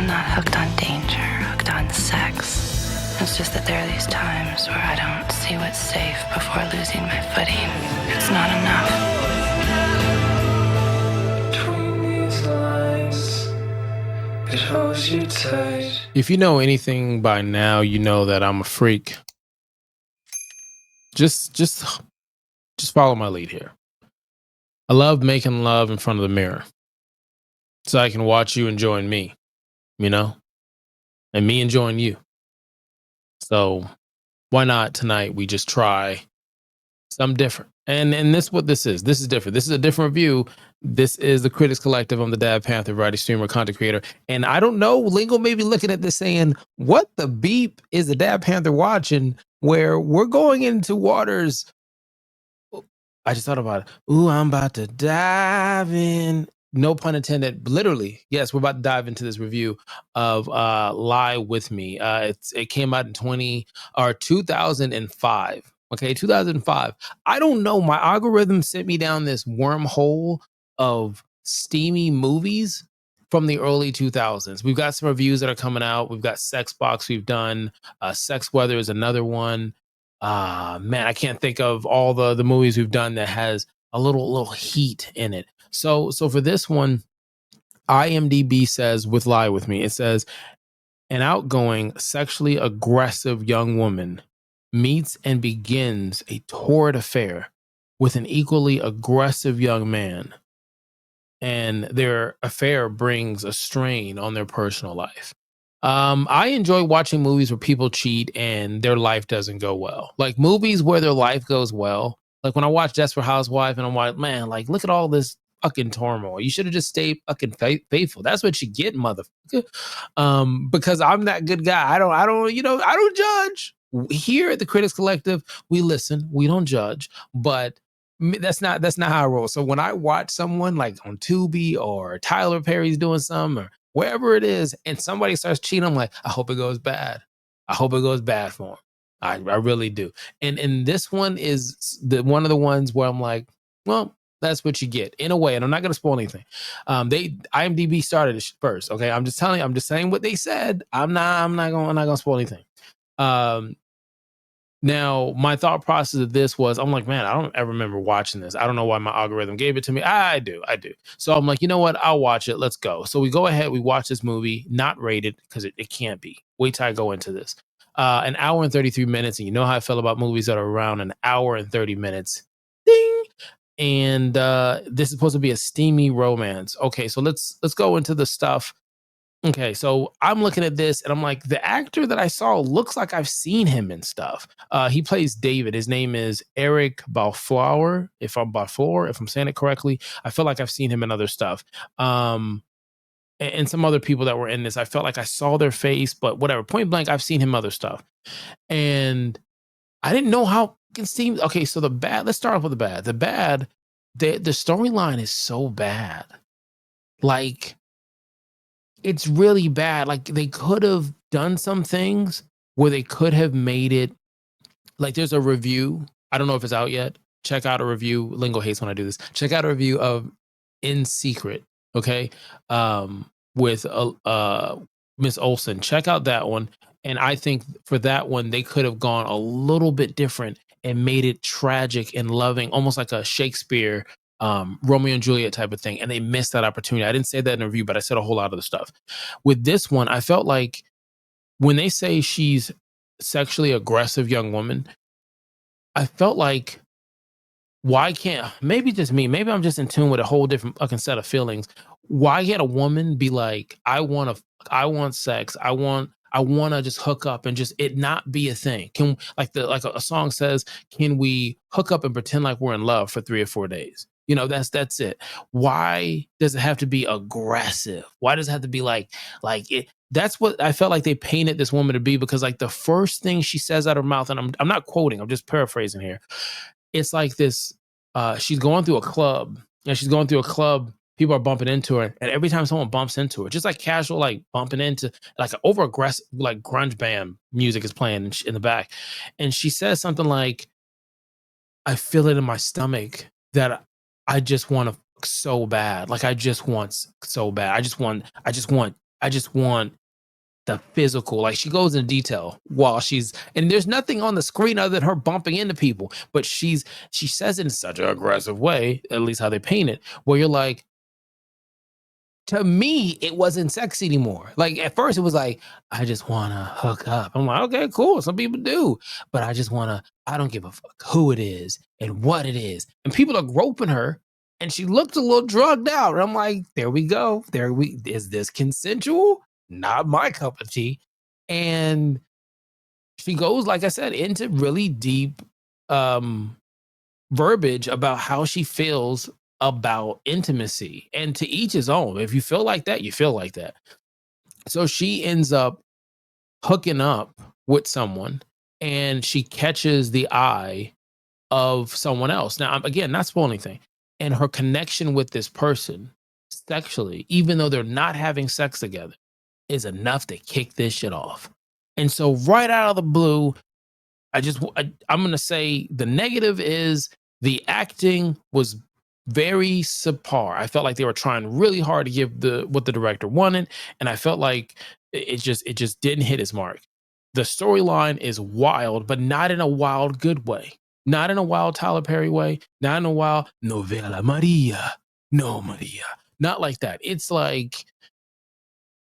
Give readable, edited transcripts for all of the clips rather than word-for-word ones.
I'm not hooked on danger, hooked on sex. It's just that there are these times where I don't see what's safe before losing my footing. It's not enough. If you know anything by now, you know that I'm a freak. Just follow my lead here. I love making love in front of the mirror so I can watch you enjoying me, you know, and me enjoying you. So why not tonight we just try something different? And this what this is. This is different. This is a different review. This is the Critics Collective. I'm the Dad Panther, variety streamer, content creator. And I don't know, Lingo may be looking at this saying, what the beep is the Dad Panther watching, where we're going into waters. I just thought about it. Ooh, I'm about to dive in. No pun intended. Literally, yes, we're about to dive into this review of Lie With Me. It came out in 2005. Okay, 2005. I don't know. My algorithm sent me down this wormhole of steamy movies from the early 2000s. We've got some reviews that are coming out. We've got Sex Box we've done. Sex Weather is another one. Man, I can't think of all the movies we've done that has a little heat in it. So for this one, IMDb says with Lie With Me, it says an outgoing, sexually aggressive young woman meets and begins a torrid affair with an equally aggressive young man. And their affair brings a strain on their personal life. I enjoy watching movies where people cheat and their life doesn't go well. Like movies where their life goes well. Like when I watch Desperate Housewife and I'm like, man, like look at all this fucking turmoil. You should have just stayed fucking faithful. That's what you get, motherfucker. Because I'm that good guy. I don't judge. Here at the Critics Collective, we listen, we don't judge, but that's not how I roll. So when I watch someone like on Tubi or Tyler Perry's doing something or wherever it is, and somebody starts cheating, I'm like, I hope it goes bad. I hope it goes bad for him. I really do. And this one is one of the ones where I'm like, well, that's what you get in a way. And I'm not going to spoil anything. IMDb started it first. Okay. I'm just saying what they said. I'm not going to spoil anything. Now, my thought process of this was, I'm like, man, I don't ever remember watching this. I don't know why my algorithm gave it to me. I do. So I'm like, you know what? I'll watch it. Let's go. So we go ahead. We watch this movie, not rated because it can't be. Wait till I go into this. An hour and 33 minutes. And you know how I feel about movies that are around an hour and 30 minutes. Ding. And this is supposed to be a steamy romance. Okay, so let's go into the stuff. Okay, so I'm looking at this and I'm like, the actor that I saw looks like I've seen him in stuff. He plays David. His name is Eric Balfour, if I'm saying it correctly. I feel like I've seen him in other stuff. And some other people that were in this, I felt like I saw their face, but whatever. Point blank, I've seen him other stuff. And I didn't know how it can seem. Okay, so the bad, let's start off with the bad. The bad, the storyline is so bad. Like, it's really bad. Like they could have done some things where they could have made it like there's a review. I don't know if it's out yet. Check out a review. Lingo hates when I do this. Check out a review of In Secret. Okay. With Miss Olsen. Check out that one. And I think for that one, they could have gone a little bit different and made it tragic and loving, almost like a Shakespeare Romeo and Juliet type of thing, and they missed that opportunity. I didn't say that in a review, but I said a whole lot of the stuff. With this one, I felt like when they say she's sexually aggressive young woman, I felt like, why can't, maybe just me, maybe I'm just in tune with a whole different fucking set of feelings. Why can't a woman be like, I want sex, I want to just hook up and just it not be a thing? Can like a song says, can we hook up and pretend like we're in love for 3 or 4 days? You know, that's it. Why does it have to be aggressive? Why does it have to be like it? That's what I felt like they painted this woman to be, because like the first thing she says out of her mouth, and I'm not quoting, I'm just paraphrasing here. It's like this, she's going through a club, people are bumping into her, and every time someone bumps into her, just like casual, like bumping into, like over aggressive, like grunge band music is playing in the back. And she says something like, I feel it in my stomach that I just want to so bad. Like I just want so bad. I just want I just want the physical. Like, she goes into detail while she's, and there's nothing on the screen other than her bumping into people, but she says it in such an aggressive way, at least how they paint it, where you're like, to me, it wasn't sexy anymore. Like, at first it was like, I just want to hook up. I'm like, okay, cool. Some people do, but I don't give a fuck who it is and what it is. And people are groping her and she looked a little drugged out. And I'm like, there we go. Is this consensual? Not my cup of tea. And she goes, like I said, into really deep verbiage about how she feels about intimacy, and to each his own. If you feel like that, you feel like that. So she ends up hooking up with someone and she catches the eye of someone else. Now, I'm, again, not spoiling anything. And her connection with this person sexually, even though they're not having sex together, is enough to kick this shit off. And so right out of the blue, I'm going to say the negative is the acting was very subpar. I felt like they were trying really hard to give what the director wanted, and I felt like it just didn't hit its mark. The storyline is wild, but not in a wild good way. Not in a wild Tyler Perry way. Not in a wild novela Maria. No, Maria. Not like that. It's like,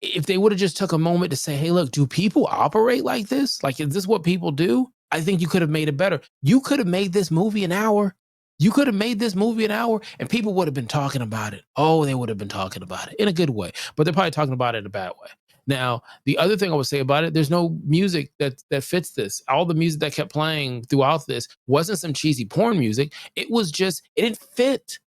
if they would have just took a moment to say, hey, look, do people operate like this? Like, is this what people do? I think you could have made it better. You could have made this movie an hour. You could have made this movie an hour and people would have been talking about it. Oh, they would have been talking about it in a good way, but they're probably talking about it in a bad way. Now, the other thing I would say about it, there's no music that fits this. All the music that kept playing throughout this wasn't some cheesy porn music. It was just, it didn't fit.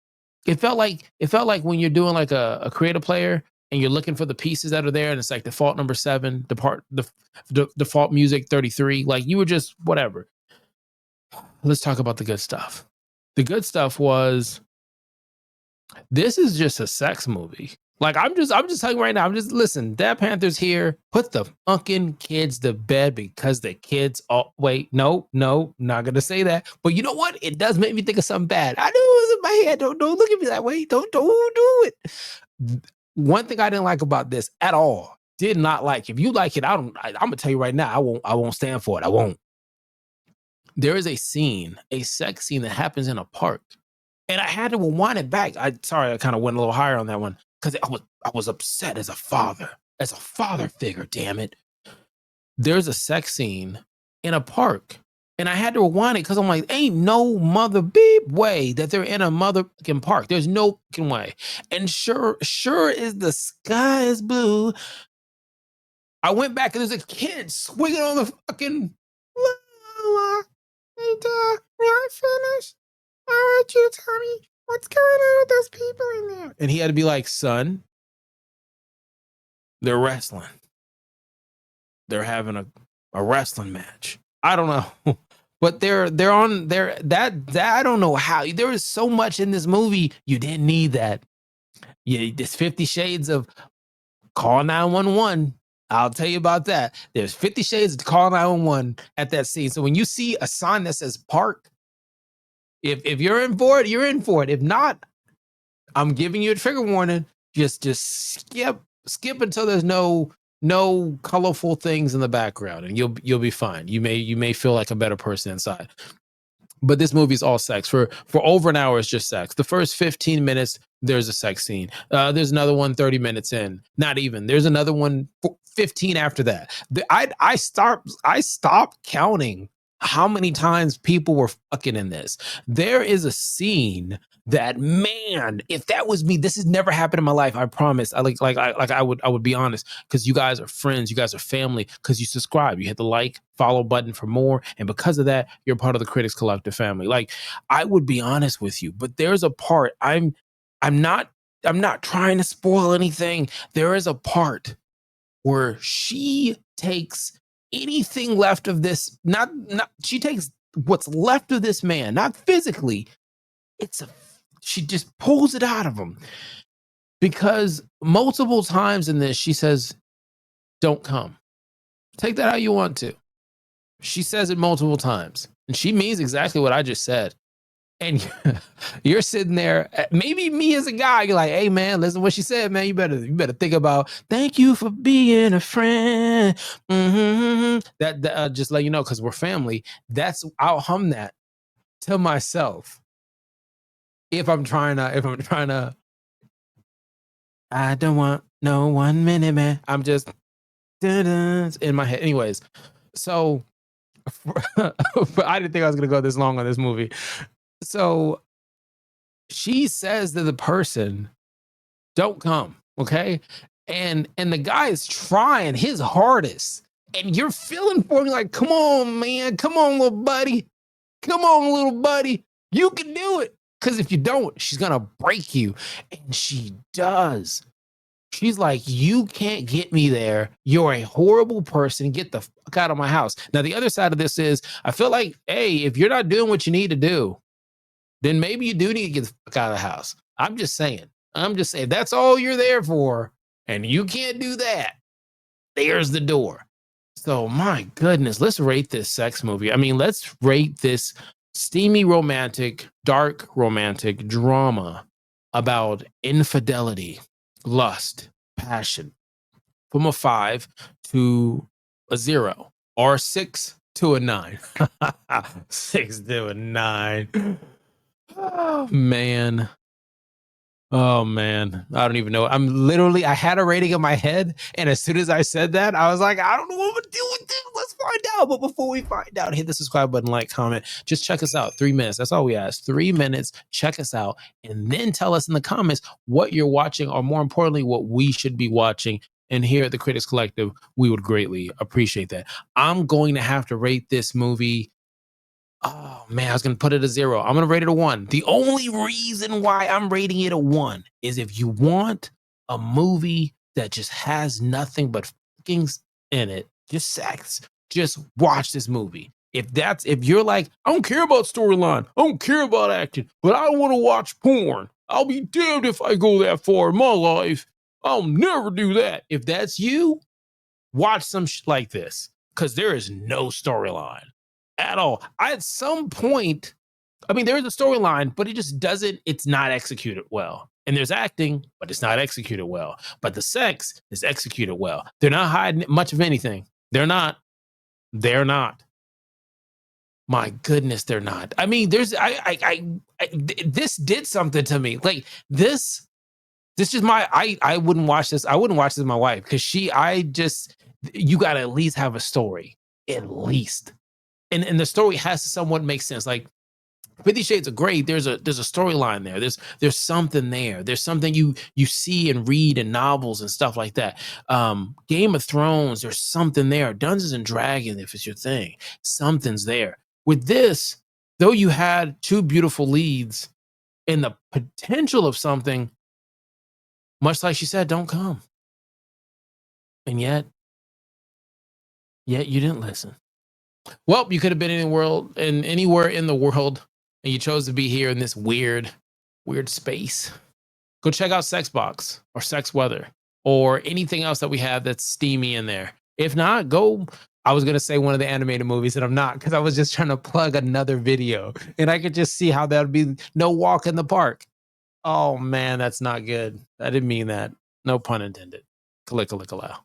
It felt like when you're doing like a creative player and you're looking for the pieces that are there, and it's like default number 7, default music 33. Like, you were just whatever. Let's talk about the good stuff. The good stuff was, this is just a sex movie. Like, I'm just telling you right now. Listen, Dad Panther's here. Put the fucking kids to bed because the kids. Oh, wait, no, not gonna say that. But you know what? It does make me think of something bad. I knew it was in my head. Don't look at me that way. Don't do it. One thing I didn't like about this at all. Did not like. If you like it, I'm gonna tell you right now. I won't stand for it. I won't. There is a sex scene that happens in a park. And I had to rewind it back. Sorry, I kind of went a little higher on that one because I was upset as a father figure. Damn it! There's a sex scene in a park, and I had to rewind it because I'm like, ain't no mother beep way that they're in a motherfucking park. There's no fucking way. And sure as the sky is blue, I went back and there's a kid swinging on the fucking. Hey, Dad, we aren't finished. I want you to tell me what's going on with those people in there. And he had to be like, son, they're wrestling. They're having a wrestling match. I don't know. But they're on there. That I don't know how. There is so much in this movie. You didn't need that. Yeah, there's 50 shades of call 911. I'll tell you about that. There's 50 shades of call 911 at that scene. So when you see a sign that says park, if you're in for it, you're in for it. If not, I'm giving you a trigger warning. Just skip until there's no colorful things in the background, and you'll be fine. You may feel like a better person inside. But this movie is all sex. For over an hour, it's just sex. The first 15 minutes, there's a sex scene. There's another one 30 minutes in. Not even. There's another one 15 after that. I stopped counting how many times people were fucking in this. There is a scene that, man, if that was me, this has never happened in my life. I promise. I would be honest, because you guys are friends, you guys are family, because you subscribe, you hit the like, follow button for more, and because of that, you're part of the Critics Collective family. Like, I would be honest with you, but there's a part I'm not trying to spoil anything. There is a part where she takes anything left of this, she takes what's left of this man, not physically. She just pulls it out of him, because multiple times in this, she says, don't come. Take that how you want to. She says it multiple times, and she means exactly what I just said. And you're sitting there, maybe me as a guy, you're like, hey man, listen to what she said, man. You better think about, thank you for being a friend. That just let you know, because we're family. I'll hum that to myself if I'm trying to, I don't want no 1 minute, man. I'm just in my head. Anyways, so I didn't think I was gonna go this long on this movie. So she says to the person, don't come, okay? And the guy is trying his hardest, and you're feeling for me like, come on, man, come on, little buddy, come on, little buddy, you can do it. Because if you don't, she's gonna break you, and she does. She's like, you can't get me there. You're a horrible person. Get the fuck out of my house. Now, the other side of this is, I feel like, hey, if you're not doing what you need to do, then maybe you do need to get the fuck out of the house. I'm just saying. That's all you're there for, and you can't do that. There's the door. So, my goodness, let's rate this sex movie. I mean, let's rate this steamy romantic, dark romantic drama about infidelity, lust, passion, from a 5 to a 0, or 6 to a 9. 6 to a 9. Oh man. Oh man. I don't even know. I had a rating in my head, and as soon as I said that, I was like, I don't know what I'm gonna do with this. Let's find out. But before we find out, hit the subscribe button, like, comment. Just check us out. 3 minutes. That's all we ask. 3 minutes. Check us out, and then tell us in the comments what you're watching, or more importantly, what we should be watching. And here at the Critics Collective, we would greatly appreciate that. I'm going to have to rate this movie. Oh man, I was gonna put it a 0. I'm gonna rate it a 1. The only reason why I'm rating it a 1 is if you want a movie that just has nothing but fuckings in it, just sex, just watch this movie. If you're like, I don't care about storyline, I don't care about acting, but I want to watch porn, I'll be damned if I go that far in my life. I'll never do that. If that's you, watch some like this, because there is no storyline at all. At some point, I mean, there is a storyline, but it's not executed well. And there's acting, but it's not executed well. But the sex is executed well. They're not hiding much of anything. They're not. My goodness, they're not. I mean, this did something to me. Like this is I wouldn't watch this. I wouldn't watch this with my wife, because you got to at least have a story, at least. And the story has to somewhat make sense. Like 50 Shades of Grey, there's a storyline there. There's something there. There's something you see and read in novels and stuff like that. Game of Thrones, there's something there. Dungeons and Dragons, if it's your thing, something's there. With this, though, you had 2 beautiful leads and the potential of something, much like she said, don't come. And yet you didn't listen. Well, you could have been anywhere in the world, and you chose to be here in this weird space. Go check out Sex Box or Sex Weather or anything else that we have that's steamy in there. If not, I was going to say one of the animated movies, and I'm not, because I was just trying to plug another video, and I could just see how that would be no walk in the park. Oh man, that's not good. I didn't mean that. No pun intended. Click allow.